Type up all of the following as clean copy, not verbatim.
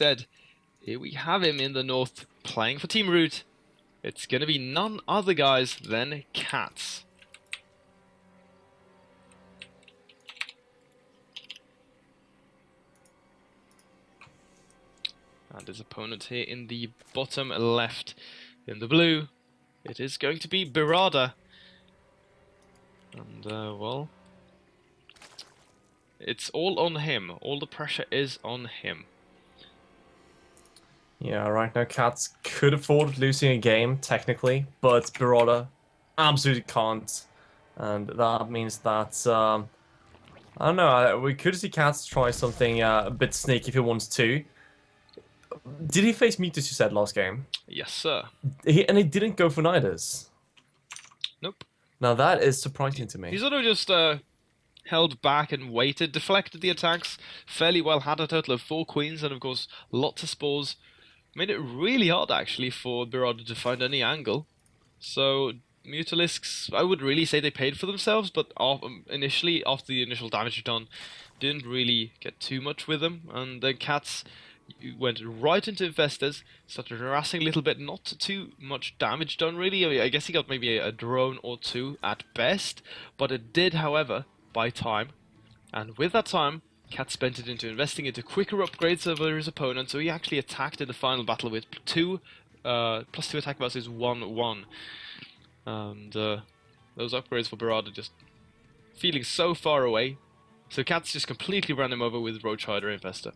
Instead, here we have him in the north playing for Team Root. It's going to be none other guys than CatZ. And his opponent here in the bottom left in the blue, it is going to be ByRada. And, well, it's all on him. All the pressure is on him. Yeah, right now CatZ could afford losing a game, technically, but ByRada absolutely can't. And that means that, I don't know, we could see CatZ try something a bit sneaky if he wants to. Did he face Mutus, you said, last game? Yes, sir. And he didn't go for Niders. Nope. Now that is surprising to me. He sort of just held back and waited, deflected the attacks fairly well, had a total of 4 queens and of course lots of spores. Made it really hard actually for ByRada to find any angle. So Mutalisks, I would really say they paid for themselves, but initially, after the initial damage done, didn't really get too much with them. And then CatZ went right into Infestors, started harassing a little bit, not too much damage done really. I mean, I guess he got maybe a drone or 2 at best, but it did, however, buy time. And with that time, CatZ spent it into investing into quicker upgrades over his opponent, so he actually attacked in the final battle with +2 attack versus 1/1. And those upgrades for ByRada just feeling so far away. So CatZ just completely ran him over with Ro16 Infestor.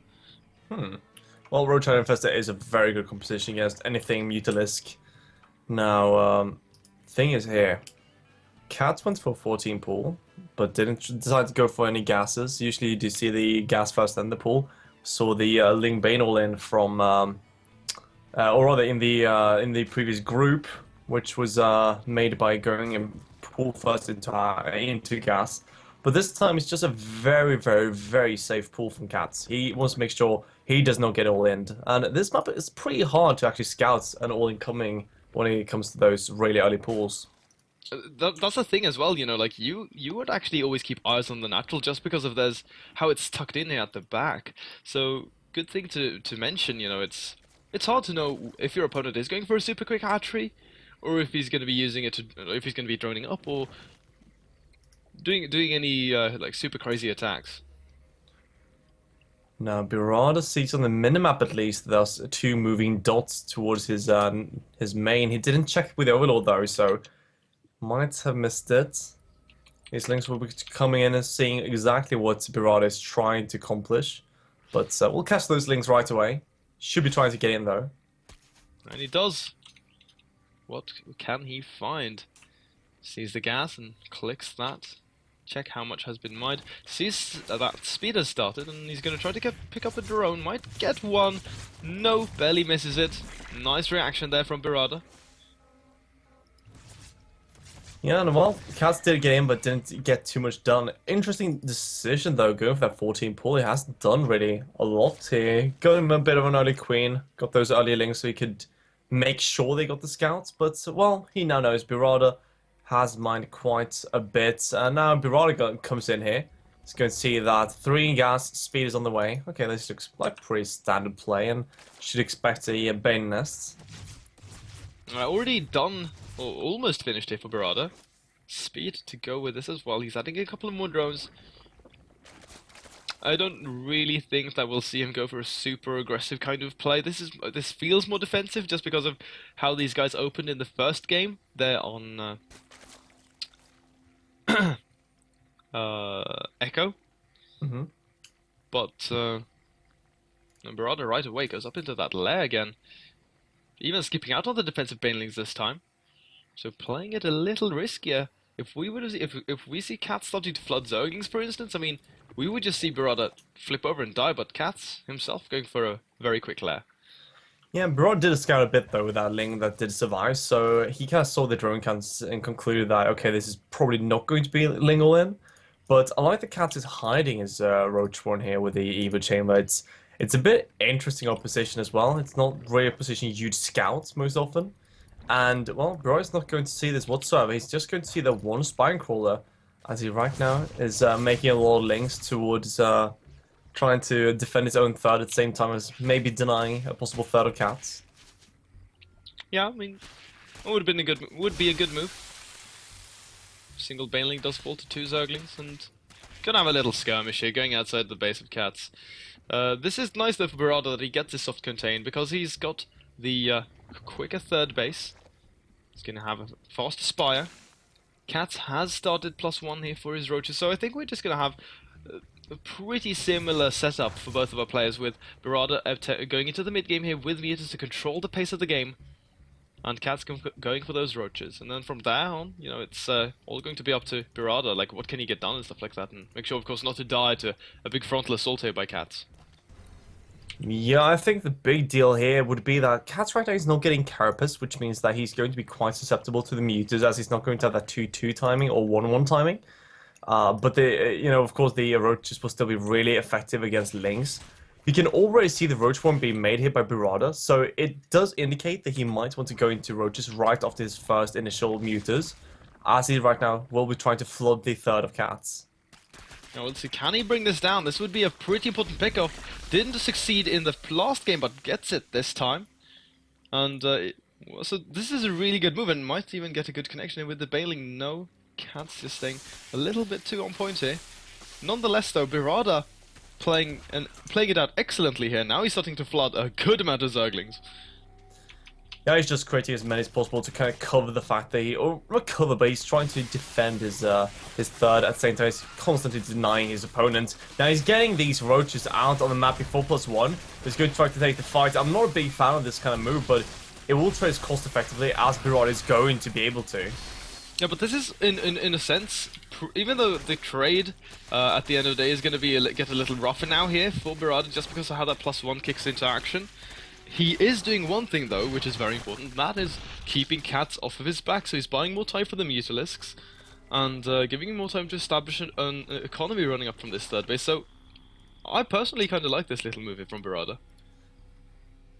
Well, Ro16 Infestor is a very good composition against anything Mutalisk. Now, thing is here, CatZ went for 14 pool, but didn't decide to go for any gases. Usually you do see the gas first, then the pool. Saw the Ling Bane all in from, or rather in the previous group, which was made by going in pool first into gas. But this time it's just a very, very, very safe pool from CatZ. He wants to make sure he does not get all in. And this map is pretty hard to actually scout an all incoming when it comes to those really early pools. That's the thing as well, you know, like you would actually always keep eyes on the natural just because of how it's tucked in here at the back. So good thing to mention, you know, it's hard to know if your opponent is going for a super quick hatchery, or if he's going to be using it if he's going to be droning up or doing any like super crazy attacks. Now ByRada sees on the minimap at least there's 2 moving dots towards his main. He didn't check with the Overlord though, so might have missed it. These links will be coming in and seeing exactly what ByRada is trying to accomplish. But we'll catch those links right away. Should be trying to get in though. And he does. What can he find? Sees the gas and clicks that. Check how much has been mined. Sees that speed has started and he's going to try to pick up a drone. Might get one. No, barely misses it. Nice reaction there from ByRada. Yeah, and well, CatZ did get in, but didn't get too much done. Interesting decision, though, going for that 14 pull. He has done really a lot here. Got him a bit of an early queen. Got those early links so he could make sure they got the scouts. But, well, he now knows ByRada has mined quite a bit. And now ByRada comes in here. He's going to see that 3 gas, speed is on the way. Okay, this looks like pretty standard play, and should expect a Bane Nest. Already done, or almost finished here for ByRada. Speed to go with this as well. He's adding a couple of more drones. I don't really think that we'll see him go for a super aggressive kind of play. This feels more defensive just because of how these guys opened in the first game. They're on Echo. But ByRada right away goes up into that lair again. Even skipping out on the defensive banelings this time. So playing it a little riskier. If we see CatZ starting to flood Zerglings, for instance, I mean, we would just see ByRada flip over and die, but CatZ himself going for a very quick lair. Yeah, ByRada did scout a bit though with that Ling that did survive, so he kind of saw the drone counts and concluded that, okay, this is probably not going to be Ling all in. But I like the CatZ is hiding his Roach one here with the Evo Chamber. It's a bit interesting opposition as well. It's not really a position you'd scout most often. And, well, ByRada's not going to see this whatsoever. He's just going to see the one Spine Crawler, as he right now is making a lot of links towards trying to defend his own third at the same time as maybe denying a possible third of CatZ. Yeah, I mean, it would be a good move. Single Baneling does fall to 2 Zerglings, and gonna have a little skirmish here, going outside the base of CatZ. This is nice though for ByRada that he gets his soft contain, because he's got the quicker third base. He's gonna have a faster spire. CatZ has started +1 here for his roaches, so I think we're just gonna have a pretty similar setup for both of our players, with ByRada going into the mid game here with Mutas to control the pace of the game, and CatZ going for those roaches. And then from there on, you know, it's all going to be up to ByRada, like what can he get done and stuff like that, and make sure of course not to die to a big frontal assault here by CatZ. Yeah, I think the big deal here would be that CatZ right now is not getting Carapace, which means that he's going to be quite susceptible to the mutas, as he's not going to have that 2-2 timing or 1-1 timing. But of course, the roaches will still be really effective against Lynx. You can already see the roach form being made here by ByRada, so it does indicate that he might want to go into roaches right after his first initial mutas, as he right now will be trying to flood the third of CatZ. Now let's see, can he bring this down? This would be a pretty important pickoff. Didn't succeed in the last game, but gets it this time. And so this is a really good move, and might even get a good connection here with the Baneling. No, CatZ just staying a little bit too on point here. Nonetheless though, ByRada playing it out excellently here. Now he's starting to flood a good amount of Zerglings. Yeah, he's just creating as many as possible to kind of cover the fact that or not cover, but he's trying to defend his third at the same time. He's constantly denying his opponent. Now he's getting these roaches out on the map before +1. He's going to try to take the fight. I'm not a big fan of this kind of move, but it will trade as cost effectively as ByRada is going to be able to. Yeah, but this is, in a sense, even though the trade at the end of the day is going to get a little rougher now here for ByRada, just because of how that +1 kicks into action. He is doing one thing though, which is very important, that is keeping CatZ off of his back, so he's buying more time for the Mutalisks, and giving him more time to establish an economy running up from this third base, so I personally kind of like this little move here from ByRada.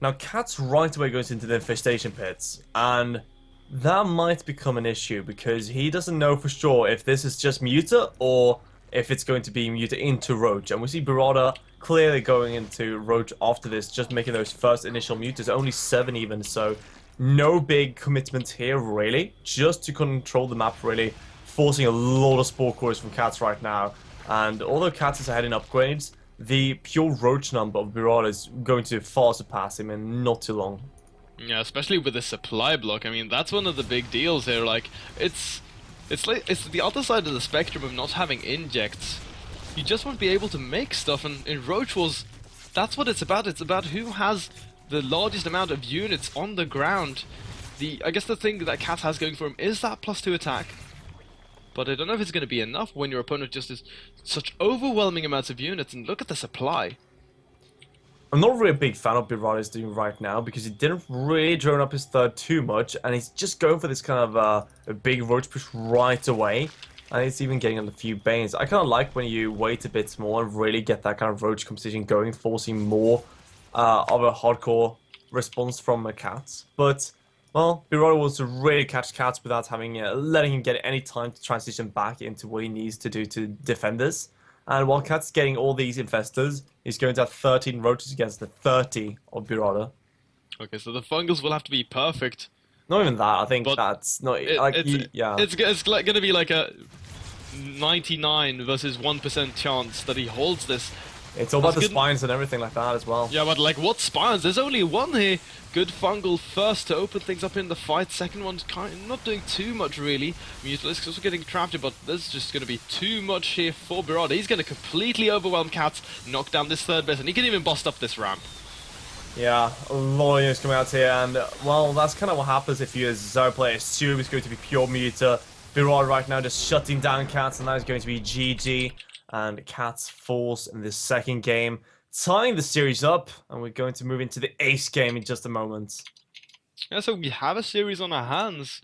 Now CatZ right away goes into the infestation pits, and that might become an issue, because he doesn't know for sure if this is just Muta, or if it's going to be Muta into Roach, and we see ByRada clearly going into Roach after this, just making those first initial mutas, only 7 even, so no big commitment here really, just to control the map really, forcing a lot of spore cores from CatZ right now. And although CatZ is ahead in upgrades, the pure Roach number of ByRada is going to far surpass him in not too long. Yeah, especially with the supply block. I mean, that's one of the big deals here. Like, it's the other side of the spectrum of not having injects. You just won't be able to make stuff, and in Roach Wars, that's what it's about. It's about who has the largest amount of units on the ground. I guess the thing that CatZ has going for him is that +2 attack, but I don't know if it's going to be enough when your opponent just is such overwhelming amounts of units, and look at the supply. I'm not really a big fan of ByRada's doing right now, because he didn't really drone up his third too much, and he's just going for this kind of a big Roach push right away. And it's even getting a few Banes. I kind of like when you wait a bit more and really get that kind of Roach competition going, forcing more of a hardcore response from a CatZ. But, well, ByRada wants to really catch CatZ without letting him get any time to transition back into what he needs to do to defend this. And while CatZ is getting all these infestors, he's going to have 13 Roaches against the 30 of ByRada. Okay, so the fungals will have to be perfect. Not even that, I think that's not... It's going to be like a 99 versus 1% chance that he holds this. It's all about the spines and everything like that as well. Yeah, but like, what spines? There's only one here. Good fungal first to open things up in the fight. Second one's not doing too much really. Mutalisk also getting trapped, but there's just going to be too much here for ByRada. He's going to completely overwhelm CatZ, knock down this third base, and he can even bust up this ramp. Yeah, a lot of units coming out here, and well, that's kind of what happens if you as a Zero player assume it's going to be pure Muta. ByRada right now just shutting down CatZ, and that is going to be GG. And CatZ falls in this second game, tying the series up, and we're going to move into the ace game in just a moment. Yeah, so we have a series on our hands.